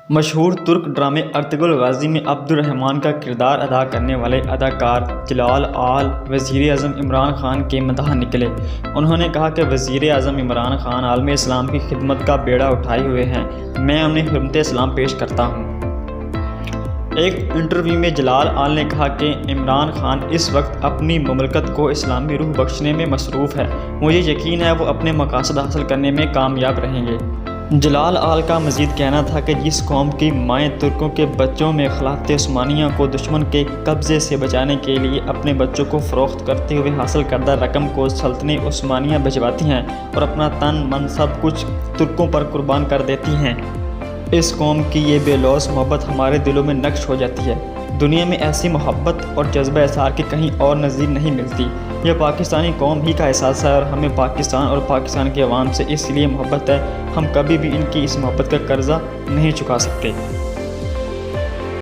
مشہور ترک ڈرامے ارطغرل غازی میں عبد الرحمن کا کردار ادا کرنے والے اداکار جلال آل وزیر اعظم عمران خان کے مداح نکلے۔ انہوں نے کہا کہ وزیر اعظم عمران خان عالم اسلام کی خدمت کا بیڑا اٹھائے ہوئے ہیں، میں انہیں حرمت اسلام پیش کرتا ہوں۔ ایک انٹرویو میں جلال آل نے کہا کہ عمران خان اس وقت اپنی مملکت کو اسلامی روح بخشنے میں مصروف ہے، مجھے یقین ہے وہ اپنے مقاصد حاصل کرنے میں کامیاب رہیں گے۔ جلال آل کا مزید کہنا تھا کہ جس قوم کی مائیں ترکوں کے بچوں میں خلافت عثمانیہ کو دشمن کے قبضے سے بچانے کے لیے اپنے بچوں کو فروخت کرتے ہوئے حاصل کردہ رقم کو سلطنت عثمانیہ بھجواتی ہیں اور اپنا تن من سب کچھ ترکوں پر قربان کر دیتی ہیں، اس قوم کی یہ بے لوث محبت ہمارے دلوں میں نقش ہو جاتی ہے۔ دنیا میں ایسی محبت اور جذبہ اظہار کی کہیں اور نظیر نہیں ملتی۔ یہ پاکستانی قوم ہی کا احساس ہے اور ہمیں پاکستان اور پاکستان کے عوام سے اس لیے محبت ہے، ہم کبھی بھی ان کی اس محبت کا قرضہ نہیں چکا سکتے۔